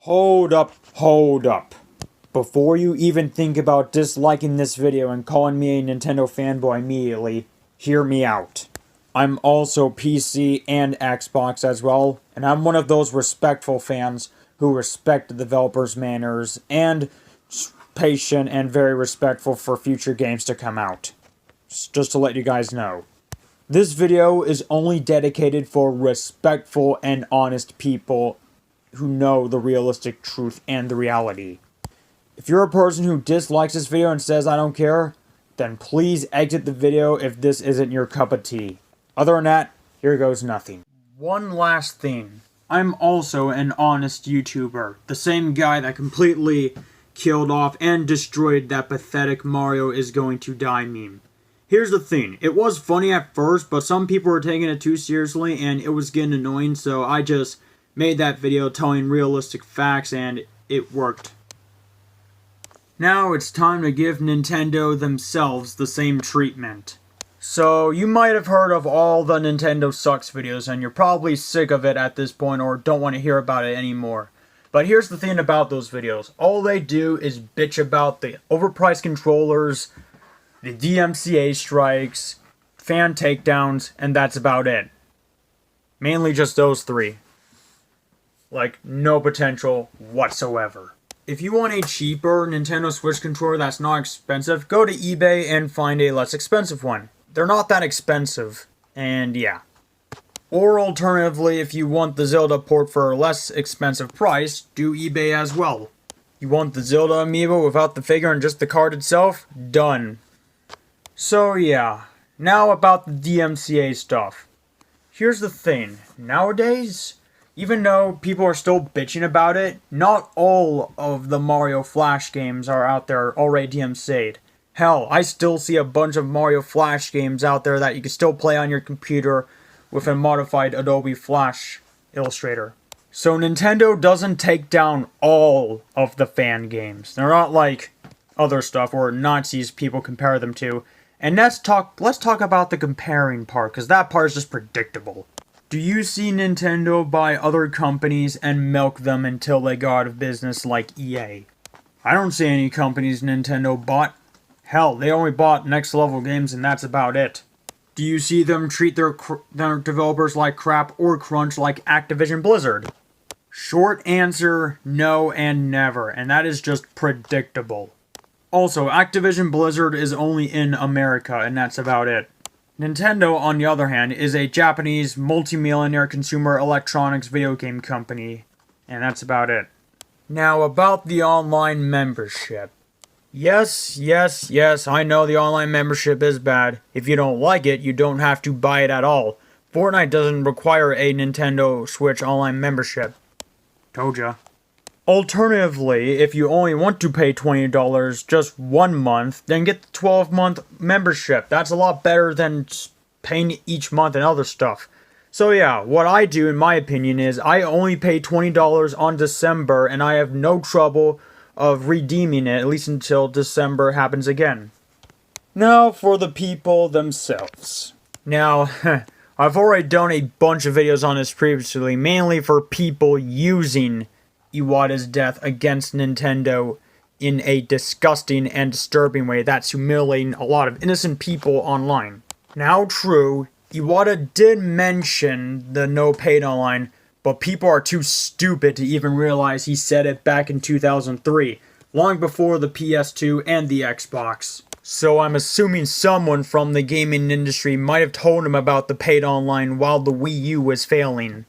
Hold up, hold up. Before you even think about disliking this video and calling me a Nintendo fanboy immediately, hear me out. I'm also PC and Xbox as well, and I'm one of those respectful fans who respect the developers' manners and patient and very respectful for future games to come out. Just to let you guys know. This video is only dedicated for respectful and honest people who know the realistic truth and the reality. If you're a person who dislikes this video and says I don't care, then please exit the video if this isn't your cup of tea. Other than that, here goes nothing. One last thing. I'm also an honest YouTuber. The same guy that completely killed off and destroyed that pathetic Mario is going to die meme. Here's the thing. It was funny at first, but some people were taking it too seriously and it was getting annoying, so I just made that video telling realistic facts and it worked. Now it's time to give Nintendo themselves the same treatment. So you might have heard of all the Nintendo sucks videos and you're probably sick of it at this point or don't want to hear about it anymore. But here's the thing about those videos. All they do is bitch about the overpriced controllers, the DMCA strikes, fan takedowns, and that's about it. Mainly just those three. Like, no potential whatsoever. If you want a cheaper Nintendo Switch controller that's not expensive, go to eBay and find a less expensive one. They're not that expensive, and yeah. Or alternatively, if you want the Zelda port for a less expensive price, do eBay as well. You want the Zelda amiibo without the figure and just the card itself? Done. So yeah, now about the DMCA stuff. Here's the thing, nowadays, even though people are still bitching about it, not all of the Mario Flash games are out there already DMCA'd. Hell, I still see a bunch of Mario Flash games out there that you can still play on your computer with a modified Adobe Flash Illustrator. So Nintendo doesn't take down all of the fan games. They're not like other stuff or Nazis people compare them to. And let's talk about the comparing part, because that part is just predictable. Do you see Nintendo buy other companies and milk them until they go out of business like EA? I don't see any companies Nintendo bought. Hell, they only bought Next Level Games and that's about it. Do you see them treat their developers like crap or crunch like Activision Blizzard? Short answer, no and never, and that is just predictable. Also, Activision Blizzard is only in America, and that's about it. Nintendo, on the other hand, is a Japanese multi-millionaire consumer electronics video game company, and that's about it. Now, about the online membership. Yes, I know the online membership is bad. If you don't like it, you don't have to buy it at all. Fortnite doesn't require a Nintendo Switch online membership. Told ya. Alternatively, if you only want to pay $20 just 1 month, then get the 12-month membership. That's a lot better than paying each month and other stuff. So yeah, what I do in my opinion is I only pay $20 on December and I have no trouble of redeeming it, at least until December happens again. Now for the people themselves. Now, I've already done a bunch of videos on this previously, mainly for people using Iwata's death against Nintendo in a disgusting and disturbing way that's humiliating a lot of innocent people online. Now true, Iwata did mention the no paid online, but people are too stupid to even realize he said it back in 2003, long before the PS2 and the Xbox. So I'm assuming someone from the gaming industry might have told him about the paid online while the Wii U was failing.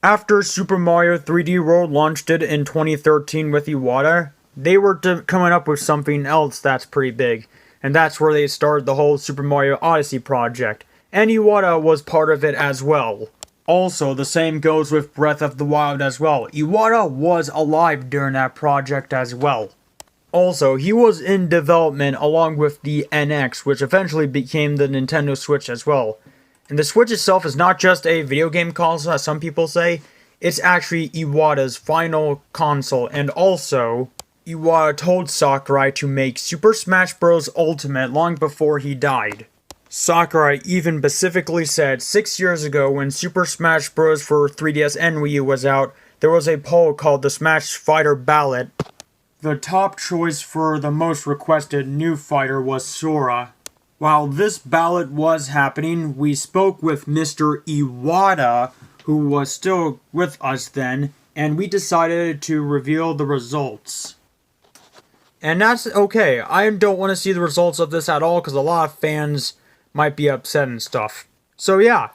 After Super Mario 3D World launched it in 2013 with Iwata, they were coming up with something else that's pretty big, and that's where they started the whole Super Mario Odyssey project, and Iwata was part of it as well. Also, the same goes with Breath of the Wild as well. Iwata was alive during that project as well. Also, he was in development along with the NX, which eventually became the Nintendo Switch as well. And the Switch itself is not just a video game console, as some people say. It's actually Iwata's final console, and also, Iwata told Sakurai to make Super Smash Bros. Ultimate long before he died. Sakurai even specifically said 6 years ago when Super Smash Bros. For 3DS and Wii U was out there was a poll called the Smash Fighter Ballot. The top choice for the most requested new fighter was Sora. While this ballot was happening, we spoke with Mr. Iwata, who was still with us then, and we decided to reveal the results. And that's okay. I don't want to see the results of this at all because a lot of fans might be upset and stuff. So yeah,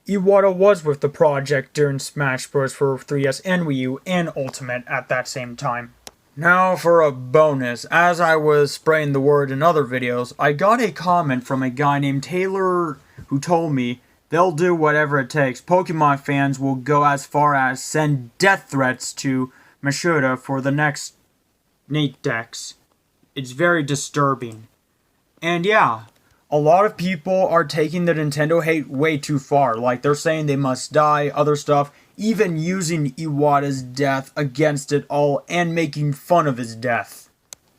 Iwata was with the project during Smash Bros. For 3DS and Wii U and Ultimate at that same time. Now for a bonus. As I was spreading the word in other videos, I got a comment from a guy named Taylor who told me they'll do whatever it takes. Pokemon fans will go as far as send death threats to Mashura for the next Nate Dex. It's very disturbing. And yeah, a lot of people are taking the Nintendo hate way too far. Like, they're saying they must die, other stuff, even using Iwata's death against it all and making fun of his death.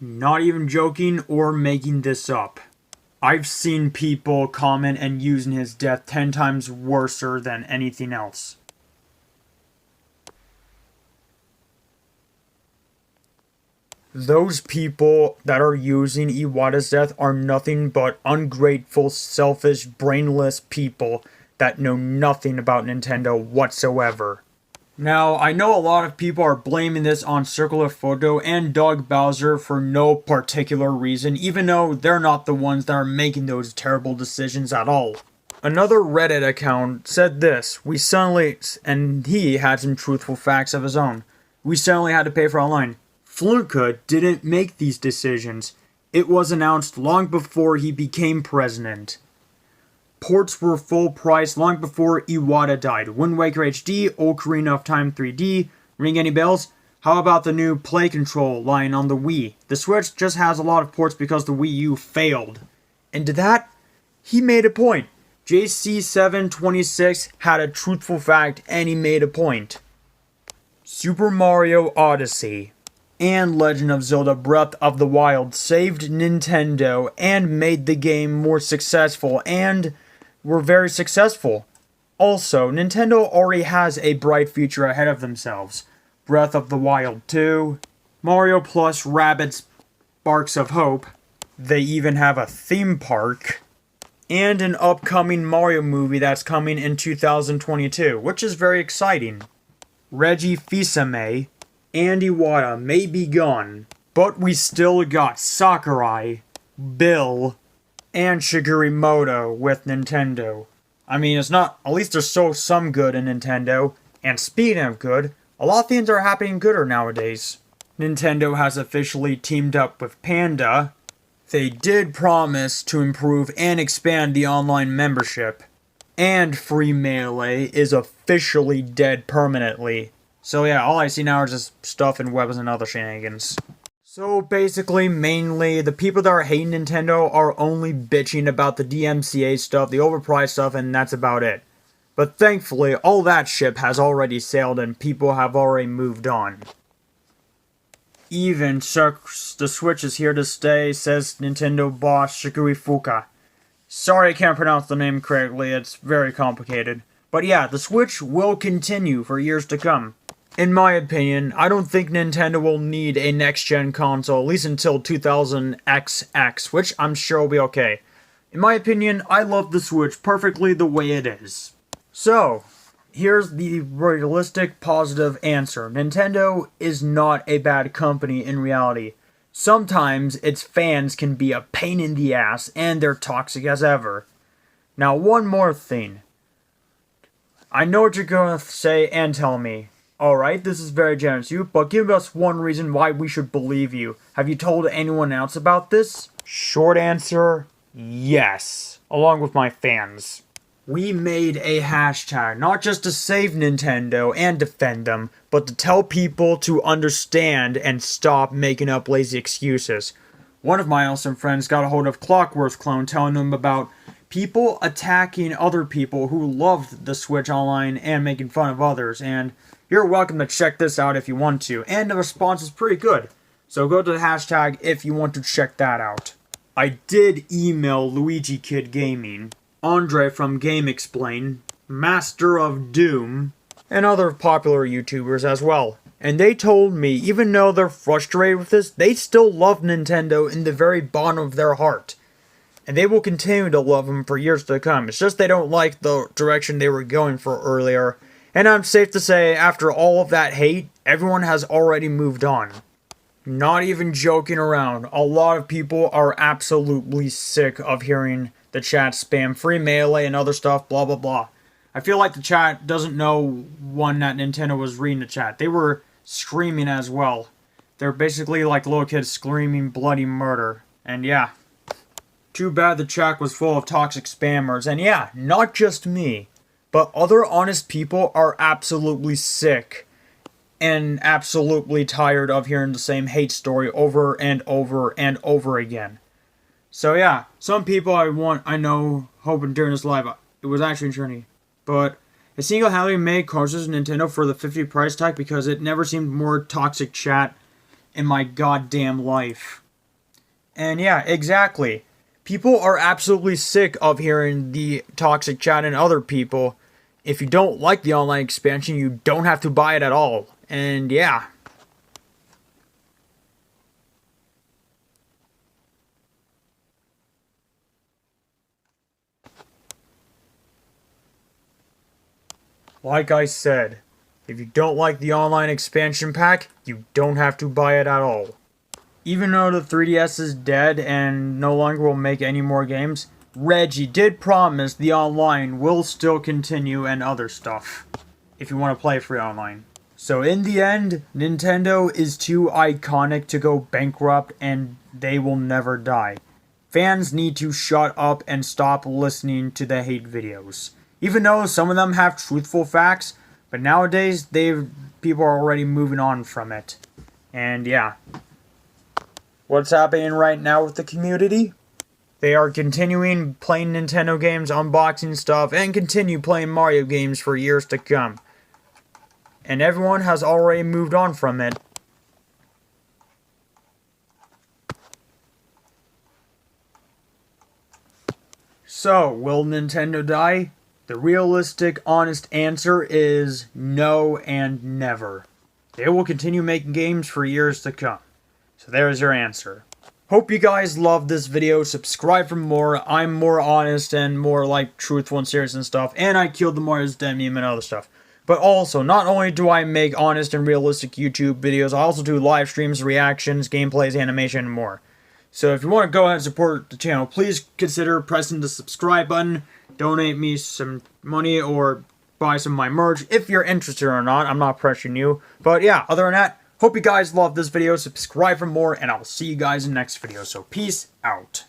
Not even joking or making this up. I've seen people comment and using his death 10 times worser than anything else. Those people that are using Iwata's death are nothing but ungrateful, selfish, brainless people that know nothing about Nintendo whatsoever. Now, I know a lot of people are blaming this on Circular Photo and Doug Bowser for no particular reason, even though they're not the ones that are making those terrible decisions at all. Another Reddit account said this, and he had some truthful facts of his own. We suddenly had to pay for online. Fluka didn't make these decisions. It was announced long before he became president. Ports were full price long before Iwata died. Wind Waker HD, Ocarina of Time 3D, ring any bells? How about the new Play Control line on the Wii? The Switch just has a lot of ports because the Wii U failed. And to that, he made a point. JC726 had a truthful fact and he made a point. Super Mario Odyssey and Legend of Zelda Breath of the Wild saved Nintendo and made the game more successful and were very successful. Also, Nintendo already has a bright future ahead of themselves. Breath of the Wild 2, Mario plus Rabbids Sparks of Hope, they even have a theme park, and an upcoming Mario movie that's coming in 2022, which is very exciting. Reggie Fils-Aimé and Iwata may be gone, but we still got Sakurai, Bill, and Shigeru Miyamoto with Nintendo. I mean, it's not, at least there's still some good in Nintendo, and speaking of good, a lot of things are happening gooder nowadays. Nintendo has officially teamed up with Panda. They did promise to improve and expand the online membership. And Free Melee is officially dead permanently. So yeah, all I see now are just stuff and weapons and other shenanigans. So basically, mainly, the people that are hating Nintendo are only bitching about the DMCA stuff, the overpriced stuff, and that's about it. But thankfully, all that ship has already sailed and people have already moved on. Even the Switch is here to stay, says Nintendo boss Shigeru Fuka. Sorry I can't pronounce the name correctly, it's very complicated. But yeah, the Switch will continue for years to come. In my opinion, I don't think Nintendo will need a next-gen console, at least until 2000XX, which I'm sure will be okay. In my opinion, I love the Switch perfectly the way it is. So, here's the realistic, positive answer. Nintendo is not a bad company in reality. Sometimes its fans can be a pain in the ass, and they're toxic as ever. Now, one more thing. I know what you're going to say and tell me. Alright, this is very generous of you, but give us one reason why we should believe you. Have you told anyone else about this? Short answer, yes. Along with my fans. We made a hashtag, not just to save Nintendo and defend them, but to tell people to understand and stop making up lazy excuses. One of my awesome friends got a hold of Clockwork's clone telling him about people attacking other people who loved the Switch Online and making fun of others, and you're welcome to check this out if you want to, and the response is pretty good. So go to the hashtag if you want to check that out. I did email Luigi Kid Gaming, Andre from Game Explain, Master of Doom, and other popular YouTubers as well. And they told me, even though they're frustrated with this, they still love Nintendo in the very bottom of their heart. And they will continue to love them for years to come. It's just they don't like the direction they were going for earlier. And I'm safe to say, after all of that hate, everyone has already moved on. Not even joking around, a lot of people are absolutely sick of hearing the chat spam free melee and other stuff, blah blah blah. I feel like the chat doesn't know one that Nintendo was reading the chat. They were screaming as well. They're basically like little kids screaming bloody murder. And yeah, too bad the chat was full of toxic spammers. And yeah, not just me, but other honest people are absolutely sick and absolutely tired of hearing the same hate story over and over and over again. So yeah, some people I know hoping during this live, it was actually journey, but it single-handedly made Carlos's Nintendo for the 50 price tag because it never seemed more toxic chat in my goddamn life. And yeah, exactly. People are absolutely sick of hearing the toxic chat and other people. If you don't like the online expansion, you don't have to buy it at all. And yeah. Like I said, if you don't like the online expansion pack, you don't have to buy it at all. Even though the 3DS is dead and no longer will make any more games, Reggie did promise the online will still continue and other stuff, if you want to play free online. So in the end, Nintendo is too iconic to go bankrupt and they will never die. Fans need to shut up and stop listening to the hate videos. Even though some of them have truthful facts, but nowadays people are already moving on from it. And yeah. What's happening right now with the community? They are continuing playing Nintendo games, unboxing stuff, and continue playing Mario games for years to come. And everyone has already moved on from it. So, will Nintendo die? The realistic, honest answer is no and never. They will continue making games for years to come. So there's your answer. Hope you guys loved this video. Subscribe for more. I'm more honest and more like truthful and serious and stuff. And I killed the Mario's Dead meme and other stuff. But also, not only do I make honest and realistic YouTube videos, I also do live streams, reactions, gameplays, animation, and more. So if you want to go ahead and support the channel, please consider pressing the subscribe button, donate me some money, or buy some of my merch if you're interested or not. I'm not pressuring you. But yeah, other than that, hope you guys loved this video. Subscribe for more, and I'll see you guys in the next video. So peace out.